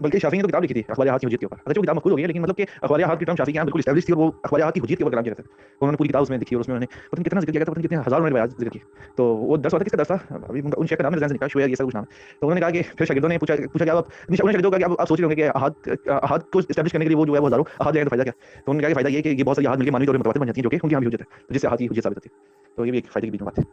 بلکہ شافعی نے تو کتاب لکھی تھی اخبار احاد کی حجیت کے اوپر. اگرچہ وہ کتاب مفقود ہو گئی ہے لیکن مطلب کہ اخبار احاد کی ٹرم شافعی کے یہاں بالکل اسٹیبلش تھی اور وہ اخبار احاد کی حجیت کے اوپر کلام کیا کرتے تھے. انہوں نے پوری کتاب اس میں لکھی اور اس میں انہوں نے پتہ نہیں کتنا ذکر کیا تھا, پتہ نہیں کتنے ہزاروں نے روایات ذکر کی. تو وہ درس ہوتا ہے, کس کا درس تھا ابھی ان شیخ کا نام میرے ذہن سے نکلا, شویہ یہ سب کچھ نام ہے. تو انہوں نے کہا کہ پھر شاگردوں نے پوچھا کہ اب انہوں نے شاگردوں کا کہ آپ سوچ رہے ہوں گے کہ احاد کو اسٹیبلش کرنے کے لیے وہ جو ہے وہ ہزاروں احاد لے آئے تو فائدہ کیا. تو انہوں نے کہا کہ فائدہ یہ کہ یہ بہت ساری احاد مل کے مانوی طور پر متواتر بن جاتی ہیں جو کہ ان کی ہم حجت ہے, جس سے احاد کی حجت ثابت ہوتی ہے. تو یہ بھی ایک فائدے کی بیچ میں بات ہے.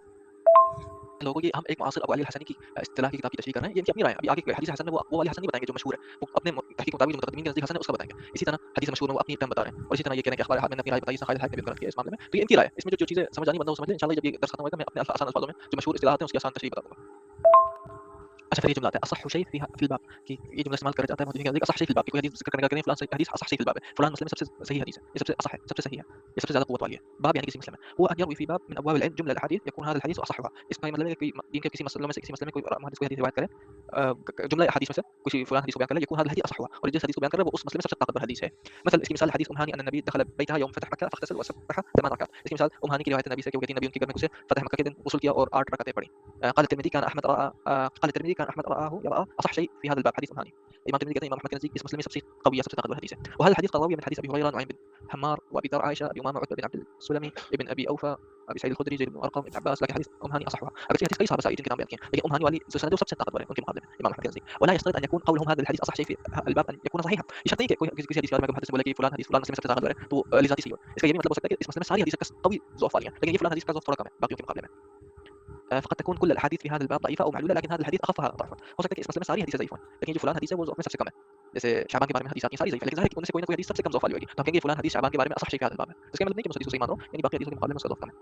لوگوں کی ہم ایک معاصر ابو علی الحسنی کی اصطلاح کی کتاب کی تشریح کر رہے ہیں, یہ ان کی اپنی رائے ہے. ابھی آگے حدیث حسن میں وہ والی حسن نہیں بتائیں گے جو مشہور ہے, وہ اپنے تحقیق مطابق جو متقدمین کے نزدیک حسن ہے اس کا بتائیں گے. اسی طرح حدیث مشہور میں وہ اپنی ٹرم بتا رہے ہیں, اور اسی طرح یہ کہہ رہے ہیں کہ اخبار احاد میں اپنی رائے بتائی, اس خالد حائط نے بھی غلط کیا اس معاملے میں. تو یہ ان کی رائے ہے, اس میں جو چیزیں سمجھ آنی بندہ وہ سمجھ لے. انشاءاللہ جب یہ درس ختم ہوگا میں اپنے آسان الفاظوں میں جو مشہور اصطلاحات ہیں اس کی آسان تشریح بتا دوں گا. اچھا پھر یہ جملہ آتا ہے اصح شيء في الباب, کہ یہ جملہ استعمال کیا جاتا ہے محدثین کے اصح شيء في الباب, کہ کوئی حدیث ذکر کرنے کا کریں فلان حدیث اصح شيء في الباب ہے, فلان مسلم سب سے صحیح حدیث ہے, یہ سب سے اصح ہے, سب سے صحیح ہے, یہ سب سے زیادہ قوت والی ہے. باب یعنی کسی مسلم ہے, هو ان يروي في باب من ابواب العلم جمله الاحاديث يكون هذا الحديث اصحها. اس کا مطلب ہے کہ دین کے کسی مسئلے میں سے کسی مسئلے میں کوئی محدث کوئی حدیث روایت کرے جملہ احادیث میں سے کسی فلان حدیث کو بیان کرے, يكون هذا الحديث اصحها, اور جس حدیث کو بیان کر رہا ہے وہ اس مسئلے میں سب سے طاقتور حدیث ہے. مثلا اس کی مثال حدیث امہانی ان النبي دخل بيتها يوم فتح مكه فاغتسل وسبح 8 ركعات. اس کی مثال امہانی کی روایت نبی سے کہ وہ کہتی نبی ان کے گھر میں گھسے فتح مکہ کے دن غسل کیا اور 8 رکعتیں پڑھی. قال الترمذي كان احمد راه يرى اصح شيء في هذا الباب حديث امهاني. امام الترمذي کہتے ہیں امام احمد کے نزدیک اس مسئلے میں سب سے قوی سب سے طاقتور حدیث ہے. وهذا الحديث قد روي من حديث ابي هريره نعيم بن حمار وابي ذر عائشه ابي امامه عتبه بن عبد السلمي ابن ابي اوفى ابي سعيد الخدري زيد بن ارقم ابن عباس, لكن حديث امهاني اصحها. اگر حدیث کئی صحابہ سے جن کے نام بیان کیے ہیں, لیکن امہانی والی جو سند ہے وہ سب سے طاقتور ہے ان کے مقابلے میں امام احمد کے نزدیک. ولا يشترط ان يكون قولهم هذا الحديث اصح شيء في الباب ان يكون صحيحا. یہ شرط نہیں کہ کوئی کسی حدیث کے بارے میں حدیث بولے کہ فلان حدیث فلان مسلم سے طاقتور ہے تو لذاتی صحیح ہو. اس کا یہ بھی مطلب ہو سکتا ہے کہ اس مسئلے میں ساری حدیث قوی ضعف والی ہیں, لیکن یہ فلان حدیث کا ضعف تھوڑا کم ہے باقیوں کے مقابلے میں. فقد تكون كل الاحاديث في هذا الباب ضعيفه او معلوله, لكن هذا الحديث اخفها ضعفا. ہو سکتا ہے کہ اس مسئلے میں ساری حدیثیں ضعیف ہوں, لیکن جو فلان حدیث ہے وہ ضعف میں سب سے کم ہے. جیسے شعبان کے بارے میں حدیث آتی ہیں ساری ضعیف ہے, لیکن ظاہر ہے کہ ان سے کوئی نہ کوئی حدیث سب سے کم ضعف والی ہوگی, تو ہم کہیں گے فلان حدیث شعبان کے بارے میں اصح شيء في هذا الباب ہے. اس کا مطلب نہیں کہ اس حدیث کو صحیح مان رہا ہوں, یعنی باقی حدیثوں کے مقابلے میں اس کا ضعف کم ہے.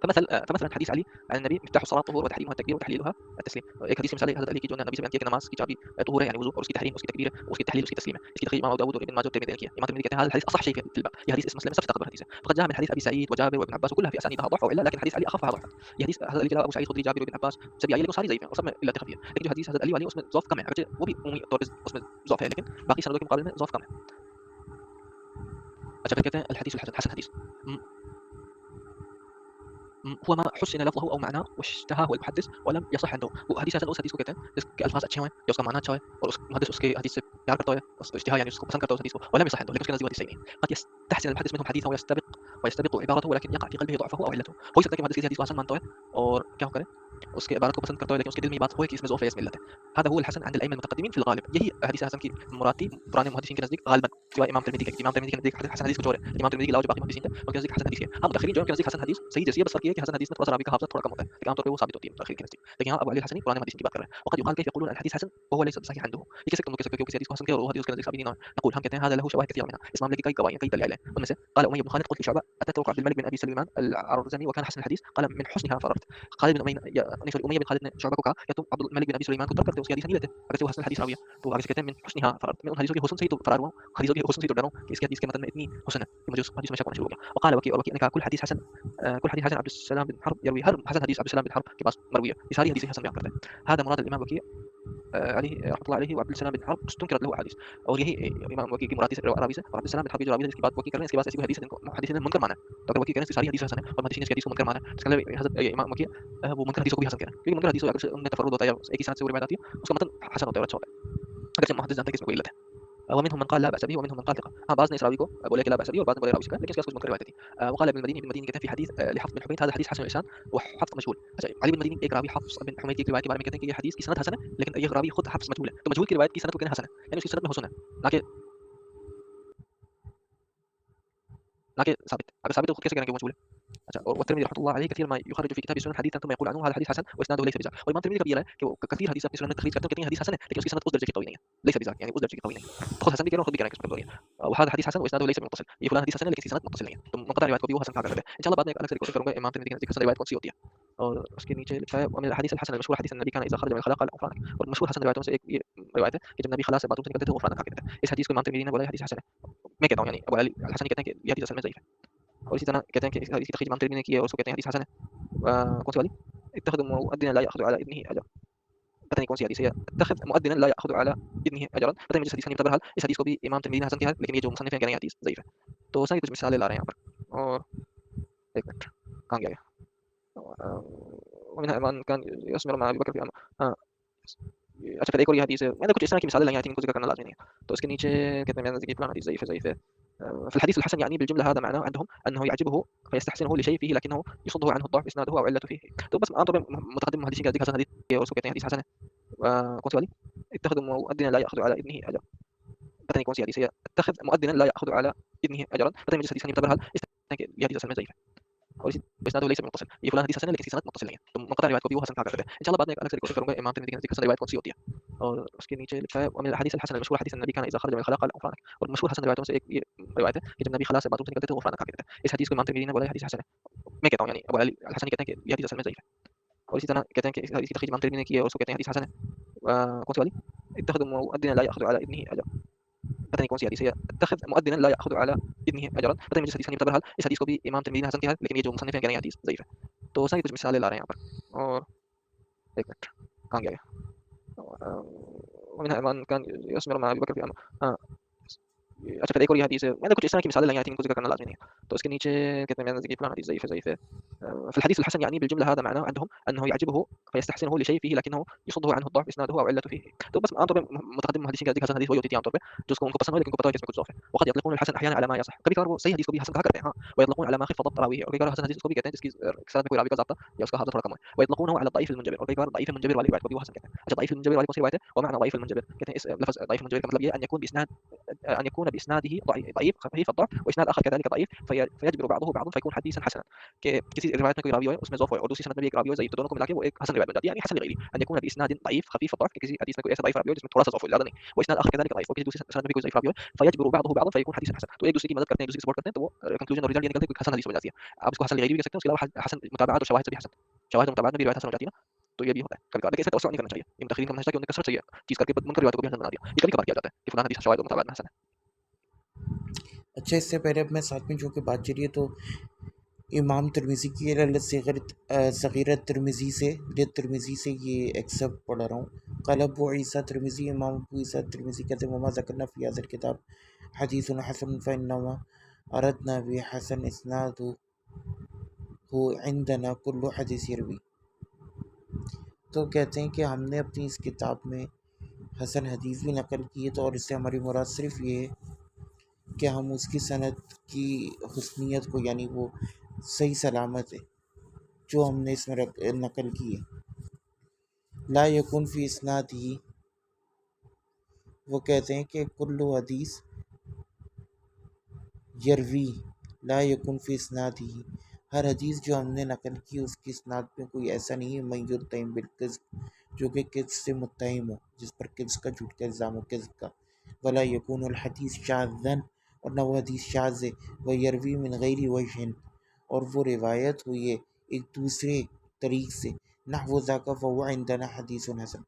فمثلا حديث علي عن النبي مفتاح الصلاه الطهور وتحريمها التكبير وتحليلها التسليم. ایک حدیث مثال ہے حضرت علی کی جو نبی سے بیان کیا کہ نماز کی چابی طہور ہے یعنی وضو, اور اس کی تحریم, اس کی تکبیر, اس کی تحلیل, اس کی تسلیم ہے. اس کی تخریج امام ابو داؤد اور ابن ماجہ اور ترمذی نے کیا. امام ترمذی کہتے ہیں هذا الحديث اصح شيء في الباب, یہ حدیث اس مسئلے میں سب سے طاقتور حدیث ہے. فقد جاء من حديث ابي سعيد وجابر وابن عباس وكلها في اسانيدها ضعف والا, لكن حديث علي اخفها ضعفا. یہ حدیث حضرت علی کے علاوہ ابو سعید خدری, جابر وابن عباس سبھی آئی, لیکن ساری ضعیف ہیں اور سب میں علت خفیہ ہے. لیکن جو حدیث حضرت علی والی ہے اس میں ضعف کم ہے, اگرچہ وہ بھی عمومی طور پر اس میں ضعف ہے, لیکن باقی سندوں کے مقابلے میں ضعف کم ہے. اچھا پھر کہتے ہیں الحديث الحسن, حسن حدیث هو ما حسن لفظه او معناه واشتهاه المحدث ولم يصح عنده. وہ حدیث حسن اس حدیث کو کہتے ہیں جس کے الفاظ اچھے ہوئیں یا اس کا معنی اچھا ہے اور اس محدث اس کے حدیث سے پیار کرتا ہے, اس کو اشتہا یعنی اس کو پسند کرتا ہے اس حدیث کو, ولم يصح عنده, لیکن اس کے نزدیک حدیث صحیح نہیں. قد يستحسن المحدث منهم حديثه ويستبق عبارته, ولكن يقع في قلبه ضعفه او علته. ہو سکتا ہے کہ محدث کسی حدیث کو حسن مانتا ہے اور کیا کرے اس کے عبارت کو پسند کرتا ہے, لیکن اس کے دل میں یہ بات ہو کہ اس میں ضعف ہے, اس میں علت ہے. هذا هو الحسن عند الائمه المتقدمين في الغالب. یہی حدیث حسن کی مراد تھی پرانے محدثین کے نزدیک غالبا, سوائے امام ترمذی کے. امام ترمذی کے نزدیک حسن حدیث کچھ اور ہے, امام ترمذی کے علاوہ جو باقی محدثین تھے ان کے نزدیک حسن حدیث ہے. ہم متأخرین جو ہیں ان کے نزدیک حسن حدیث صحیح جیسی ہے, بس فرق یہ ہے کہ حسن حدیث میں تھوڑا سا راوی کا حافظہ تھوڑا کم ہوتا ہے, لیکن عام طور پہ وہ ثابت ہوتی ہے متأخرین کے نزدیک. لیکن یہاں ابو علی الحسنی پرانے محدثین کی بات کر رہے ہیں. وقد يقال كيف يقولون الحديث حسن وهو ليس صحيح عنده. یہ کیسے کہہ سکتے ہیں کہ کسی حدیث کو حسن کہہ اور وہ حدیث کے نزدیک ثابت نہیں ہے. نقول ہم کہتے ہیں هذا له شواهد كثيره منها, اس معاملے کی کئی گواہیاں کئی دلائل ہیں. ان میں سے قال امية بن خالد قلت لشعبة اتترك عبد الملك بن ابي سليمان العرزمي وكان حسن الحديث, قال من حسنها فررت. خالد بن امية بن خالد نے شعبہ کو کہا کہ تم عبد الملك بن ابي سليمان کو ترک کرتے, اس کی حدیث نہیں لیتے اگر وہ حسن الحدیث راوی ہے. تو آگے سے کہتے ہیں من حسنها فررت, میں ان حدیثوں کے حسن سے ہی تو فرار ہوا ہوں, حدیثوں کے حسن سے ہی تو ڈرا ہوں کہ اس کی حدیث کے متن میں اتنی حسن ہے کہ مجھے اس حدیث میں شک ہونا شروع ہو گیا. وقال وكيع نے کہا كل حديث حسن عبد السلام بن حرب يروي, ہر حسن حدیث عبد السلام بن حرب کے پاس مروی ہے, یہ ساری حدیثیں حسن بیان کرتے ہیں. هذا مراد الامام وكيع عليه رحمه الله عليه وعبد السلام بن حرب استنكرت له احاديث. اور یہی امام وكيع کی مراد سے راوی سے عبد السلام بن حرب جو راوی ہے اس کی بات وكيع کر رہے ہیں, اس کے بعد ایسی کوئی حدیث ہے جن کو محدثین نے منکر مانا ہے. تو اگر وكيع کہنے سے ساری حدیث حسن ہے اور محدثین اس کی حدیث کو منکر مانا ہے, اس کا مطلب حضرت امام وكيع وہ منکر حدیثوں کو بھی حسن کہہ رہے ہیں, کیونکہ منکر حدیث اگر ان میں تفرد ہوتا ہے یا ایک ہی سند سے وہ روایت آتی ہے اس کا متن حسن ہوتا ہے اور اچھا ہوتا ہے, اگر محدث جانتے ہیں کہ اس میں کوئی علت ہے. ومنهم من قال لا باس به ومنهم من قال ثقه. ہاں بعض نے اس راوی کو بولے کہ لا باس به اور بعض نے بولے راوی سے, لیکن اس کے کچھ منکر روایت تھی. وقال ابن المديني کہتے ہیں في حديث لحفص بن حميد هذا حديث حسن اللسان وحفص مجهول. اچھا علي بن مديني ایک راوی حفص بن حميد کی روایت کے بارے میں کہتے ہیں کہ یہ حدیث کی سند حسن ہے, لیکن یہ راوی خود حفص مجهول ہے, تو مجهول کی روایت کی سند کو کہنا حسن ہے, یعنی اس کی سند میں حسن ہے نہ کہ ثابت. اگر ثابت تو خود کیسے کہیں کہ وہ مجهول ہے. اچھا اور والترمذي رحمه الله عليه كثير ما يخرج في كتاب السنن حديثا ثم يقول عنه هذا حديث حسن واسناده ليس بذاك. اور امام ترمذی کا بھی یہ ہے کہ وہ کثیر حدیث اپنی سنن میں تخریج کرتے ہیں, کہتے ہیں حدیث حسن ہے لیکن اس کی سند اس درجے کی قوی نہیں ہے, ليس بذاك یعنی اس درجے کی قوی نہیں ہے. خود حسن بھی کہہ رہے ہیں, خود بھی کہہ رہے ہیں کہ اس میں قوی ہے. وهذا حديث حسن واسناده ليس بمتصل, یہ فلان حدیث حسن ہے لیکن اس کی سند متصل نہیں ہے, تو منقطع روایت کو بھی وہ حسن کہا کرتے ہیں. انشاءاللہ بعد میں ایک الگ سے ذکر کروں گا امام ترمذی کی حسن روایت کون سی ہوتی ہے. اور اس کے نیچے لکھا ہے ومن الحديث الحسن المشهور حديث النبي كان اذا خرج من الخلاء قال غفرانك. اور مشہور حسن روایتوں سے ایک یہ روایت ہے کہ جب نبی خلاء سے باتوں سے نکلتے تھے غفرانك کہا کرتے تھے. اس حدیث کو امام ترمذی نے بولا حدیث حسن ہے, میں کہتا ہوں یعنی ابو علی الحسنی کہتے ہیں کہ یہ حدیث اصل میں ضعیف ہے. اور اسی طرح کہتے ہیں کہ اس حدیث کی تخریج امام ترمذی نے کی ہے اور اس کو کہتے ہیں حدیث حسن ہے. کون سی والی اتخذ مؤذنا لا ياخذ على ابنه اجرا, پتہ نہیں کون سی حدیث ہے, اتخذ مؤذنا لا ياخذ على ابنه اجرا, پتہ نہیں مجھے حدیث کا نہیں پتہ. بہرحال اس حدیث کو بھی امام ترمذی نے حسن کہا ہے, لیکن یہ جو مصنف ہیں کہہ رہے ہیں حدیث ضعیف ہے. تو ساری کچھ مثالیں لا رہے ہیں یہاں پر. اور ایک منٹ کہاں گیا ومنها من كان يسمر مع ابي بكر في اچھا پھر ایک اور یہ حدیث ہے، میں نے کچھ اس طرح کی مثالیں لائی ہیں، ان کو ذکر کرنا لازمی نہیں ہے، تو اس کے نیچے کہتے ہیں میں نے ذکر فلان حدیث ضعیف ہے ضعیف ہے. في الحديث الحسن يعني بالجمله هذا معناه عندهم انه يعجبه فيستحسنه لشيء فيه لكنه يصده عنه الضعف اسناده او علته فيه. تو بس عام طور پہ متقدم محدثین کا حسن حدیث ہے اور اس کو کہتے ہیں حدیث حسن ہے. کون سی والی؟ اتخذ مؤذنا لا ياخذ على ابنه اجرا، پتہ نہیں کون سی حدیث ہے، اتخذ مؤذنا لا ياخذ على ابنه اجرا، پتہ نہیں مجھے حدیث کا نہیں پتہ، بہرحال اس طرح کہ یہ حدیث اصل میں ضعیف ہے اور اسی اسناد ليس متصل، یہ فلان حدیث حسن ہے لیکن اس کی سند متصل نہیں ہے، تو منقطع روایت کو بھی وہ حسن کہا کرتے ہیں. ان شاء اللہ بعد میں ایک الگ سے کوشش کروں گا امام ترمذی کی حسن روایت کون سی ہوتی ہے. اور اس کے نیچے لکھا ہے ومن الاحاديث الحسنه المشهور حديث النبي كان اذا خرج من الخلاء قال غفرانك، اور مشہور حسن روایتوں سے ایک یہ روایت ہے کہ جب نبی خلا سے باتوں سے نکلتے تھے غفرانک کہا کرتے تھے. اس حدیث کو امام ترمذی نے بولا ہے حدیث حسن ہے، میں کہتا ہوں یعنی ابو علی الحسنی کہتے ہیں کہ یہ حدیث اصل میں ضعیف ہے، اور اسی طرح کہتے ہیں کہ اس حدیث کی تخریج امام ترمذی نے کی ہے اور اس کو کہتے ہیں حدیث حسن ہے. کون سی والی؟ اتخذ مؤذنا لا ياخذ على ابنه اجرا، پتہ نہیں کون سی حدیث ہے، اتخذ مؤذنا لا ياخذ على ابنه اجرا، پتہ نہیں مجھے حدیث کا نہیں پتہ، بہرحال اس حدیث کو بھی امام ترمذی نے حسن کہا ہے لیکن یہ جو مصنف ہیں کہہ رہے ہیں حدیث ضعیف ہے. تو اس طرح کی کچھ مثالیں لا رہے ہیں یہاں پر. اور ایک منٹ کہاں گیا؟ ومنها من كان يسمر مع ابي بكر في امر. اچھا پھر ایک اور یہ حدیث ہے، میں نے کچھ اس طرح کی مثالیں لائی ہیں، ان کو ذکر کرنا لازمی نہیں ہے، تو اس کے نیچے کہتے ہیں میں نے ذکر فلان حدیث ضعیف ہے ضعیف ہے. في الحديث الحسن يعني بالجمله هذا معناه عندهم انه يعجبه فيستحسنه لشيء فيه لكنه يصده عنه الضعف اسناده او علته فيه. تو بس عام طور پہ متقدم محدثین کا ذکر حسن حدیث وہی ہوتی ہے عام طور پہ جو اس کو ان کو پسند ہو لیکن ان کو پتہ ہے کہ اس میں کچھ ضعف ہے. وقد يطلقون الحسن احيانا على ما يصح، کبھی کبھار وہ صحیح حدیث کو بھی حسن کہا کرتے ہیں ہاں، ويطلقون على ما خف ضبط راويه، اور کبھی کبھار حسن حدیث کو بھی کہتے ہیں جس کی سند میں کوئی راوی کا ضابطہ یا اس کا حافظ تھوڑا کم ہے. ويطلقونه على الضعيف المنجبر، اور کبھی کبھار ضعیف المنجبر والی روایت کو بھی وہ حسن کہتے ہیں. اچھا ضعیف المنجبر والی کون سی روایت ہے؟ ومعنى ضعيف المنجبر کہتے ہیں اس لفظ ضعیف المنجبر کا مطلب یہ ان يكون باسناد ان يكون باسناده ضعيف خفيف الضعف واسناد اخر كذلك ضعيف فيجبر بعضه بعضا فيكون حديثا حسنا، کہ کسی روایت میں کوئی راوی ہے اس میں ضعف ہے اور دوسری سند میں بھی ایک راوی ہے ضعیف، تو دونوں کو ملا کے وہ ایک حسن روایت بن جاتی ہے، یعنی حسن لغیری ان يكون باسناد ضعيف خفيف الضعف، کہ کسی حدیث میں کوئی ایسا ضعیف راوی ہو جس میں تھوڑا سا ضعف ہو زیادہ نہیں، واسناد اخر كذلك ضعيف، اور کسی دوسری سند میں بھی کوئی ضعیف راوی ہو فيجبر بعضه بعضا فيكون حديثا حسنا، تو ایک دوسرے کی مدد کرتے ہیں ایک دوسرے کی سپورٹ کرتے ہیں، تو وہ کنکلوژن اور رزلٹ یہ نکلتا ہے کہ حسن حدیث ہو جاتی ہے. آپ اس کو حسن لغیری بھی کہہ سکتے ہیں، اس کے علاوہ حسن متابعات اور شواہد سے بھی حسن، شواہد اور متابعات میں بھی روایت حسن ہو جاتی ہے نا، تو یہ بھی ہوتا ہے کبھی کبھار، لیکن اس میں توسع نہیں کرنا چاہیے، یہ متخرین کا منہج ہے کہ انہوں نے کثرت سے یہ چیز کر کے منکر روایتوں کو بھی حسن بنا دیا، یہ کبھی کبھار کیا جاتا ہے کہ فلاں حدیث شواہد اور متابعات میں حسن ہے. اچھا اس سے پہلے اب میں ساتھ میں جو کہ بات چل رہی ہے تو امام ترمذی کی علت صغیرت ترمذی سے ترمذی سے یہ ایکسپٹ پڑھ رہا ہوں. قال ابو عیسیٰ ترمذی، امام ابو عیسیٰ ترمذی کہتے ہیں وما ذکرنا فی هذا الکتاب حدیث حسن فانما اردنا بحسن اسناده عندنا کل حدیث یروی. تو کہتے ہیں کہ ہم نے اپنی اس کتاب میں حسن حدیث بھی نقل کی ہے، تو اور اس سے ہماری مراد صرف یہ ہے کہ ہم اس کی سند کی حسنیت کو، یعنی وہ صحیح سلامت ہے جو ہم نے اس میں نقل کی ہے. لا یکن فی اسناد ہی، وہ کہتے ہیں کہ کل حدیث یروی لا یکن فی اسناد ہی، ہر حدیث جو ہم نے نقل کی اس کی اسناد میں کوئی ایسا نہیں ہے من یتهم بالکذب، جو کہ کذب سے متہم ہو، جس پر کذب کا، جھوٹ کا الزام ہو، کذب کا. ولا یکون الحدیث شاذا، اور نہ وہ حدیث شاذ ہے. وہ یروی من غیر وجہ، اور وہ روایت ہوئی ہے ایک دوسرے طریق سے. نحو ذاک فهو عندنا حدیث حسن،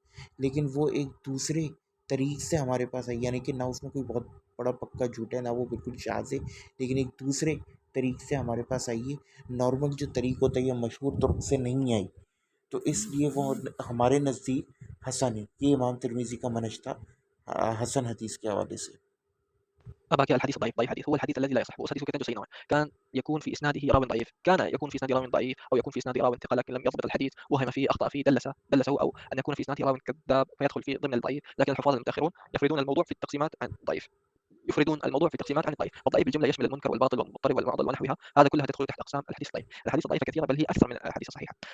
لیکن وہ ایک دوسرے طریق سے ہمارے پاس آئی، یعنی کہ نہ اس میں کوئی بہت بڑا پکا جھوٹ ہے، نہ وہ بالکل شاذ ہے، لیکن ایک دوسرے طریق سے ہمارے پاس آئی ہے. نارمل جو طریق ہوتا ہے یہ مشہور طرق سے نہیں آئی، تو اس لیے وہ ہمارے نزدیک حسن ہے. یہ امام ترمذی کا منہج تھا حسن حدیث کے حوالے سے. باقي الحديث ضعيف، ضعيف حديث هو الحديث الذي لا يصح، وحديث كتاب صحيح نوع كان يكون في اسناده راو ضعيف، كان يكون في اسناده راو ضعيف او يكون في اسناده راو ثقه لكن لم يضبط الحديث، وهم فيه اخطا فيه دلسه، او ان يكون في اسناده راو كذاب فيدخل في ضمن الضعيف. لكن الحفاظ المتاخرون يفردون الموضوع في التقسيمات عن الضعيف، يفردون الموضوع في التقسيمات عن الضعيف. والضعيف بالجمله يشمل المنكر والباطل والمضطرب والمعضل ونحوها، هذا كلها تدخل تحت اقسام الحديث الضعيف. الاحاديث الضعيفه كثيره بل هي اكثر من الاحاديث الصحيحه.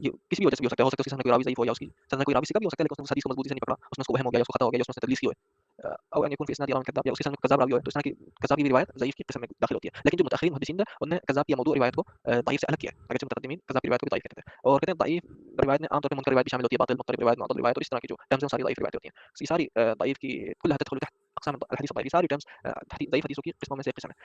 یہ کسی بھی وجہ سے بھی ہو سکتا ہے، ہو سکتا ہے اس کی سند میں کوئی راوی ضعیف ہو یا اس کی سند میں کوئی راوی ثقہ بھی ہو سکتا ہے لیکن اس نے حدیث کو مضبوطی سے نہیں پکڑا، اس میں اس کو وہم ہو گیا یا اس کو خطا ہو گیا یا اس نے تدلیس کی ہو، او ان يكون في اسناد راوي كذاب یا اس کی سند میں کذاب راوی ہو، تو اس طرح کی کذاب کی بھی روایت ضعیف کی قسم میں داخل ہوتی ہے. لیکن جو متأخرین محدثین نے انہوں نے کذاب یا موضوع روایت کو ضعیف سے الگ کیا ہے، اگرچہ متقدمین کذاب کی روایت کو بھی ضعیف کہتے ہیں. اور کہتے ہیں ضعیف روایت میں عام طور پر منکر روایت بھی شامل ہوتی ہے، باطل مضطرب روایت معضل روایت، اور اس طرح کی جو ٹرمز ہیں ساری ضعیف روایت ہوتی ہیں. یہ ساری ضعیف کی كلها تدخل تحت اقسام الحديث الضعيف، ساری ٹرمز ضعیف حدیثوں کی قسموں میں سے ایک قسم ہے.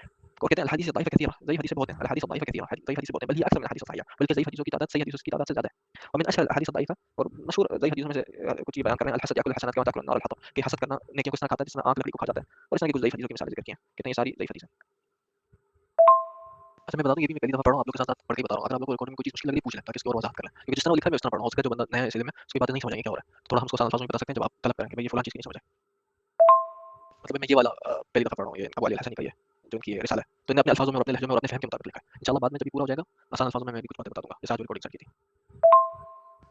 اور کہتے ہیں الحدیث الضعیفہ کثیرہ، ضعیف حدیث بہت ہیں، الحدیث الضعیفہ کثیرہ، ضعیف حدیث بہت ہیں، بل هي اکثر من الحدیث الصحیحہ، بلکہ ضعیف حدیثوں کی تعداد صحیح حدیثوں کی تعداد سے زیادہ ہے. ومن اشهر الاحاديث الضعیفہ، اور مشہور ضعیف حدیثوں میں سے کچھ یہ بیان کر رہے ہیں، الحسد یاکل الحسنات کما تاکل النار الحطب، کہ حسد کرنا نیکیوں کو اس طرح کھاتا ہے جس طرح آگ لکڑی کو کھا جاتا ہے. اور اس طرح کی کچھ ضعیف حدیثوں کی مثالیں ذکر کی ہیں، کہتے ہیں یہ ساری ضعیف حدیث ہیں. اچھا میں بتا دوں یہ بھی میں پہلی دفعہ پڑھ رہا ہوں، آپ لوگوں کے ساتھ پڑھ کے بتا رہا ہوں، اگر آپ لوگوں کو ریکارڈنگ میں کوئی چیز مشکل لگ رہی ہے پوچھ لیں تاکہ اس کی اور وضاحت کر لیں، کیونکہ جس طرح وہ لکھا ہے میں اس طرح پڑھ رہا ہوں. ہو سکتا ہے جو بندہ نیا ہے اس علم میں اس کی باتیں نہیں سمجھ آئیں گے کیا ہو رہا ہے، تھوڑا ہم اس کو آسان الفاظ میں بتا سکتے ہیں جب آپ طلب کریں کہ بھائی یہ فلاں چیز کی نہیں سمجھ آئے. مطلب میں یہ والا پہلی دفعہ پڑھ رہا ہوں، یہ ابو علی الحسنی کا یہ جو ان کی رسالہ ہے، تو انہیں اپنے الفاظوں میں اور اپنے لہجے میں اور اپنے فہم کے مطابق لکھا ہے. انشاءاللہ بعد میں جب یہ پورا ہو جائے گا آسان الفاظوں میں بھی کچھ باتیں بتا دوں گا، جیسے آج ریکارڈنگ چل کی تھی.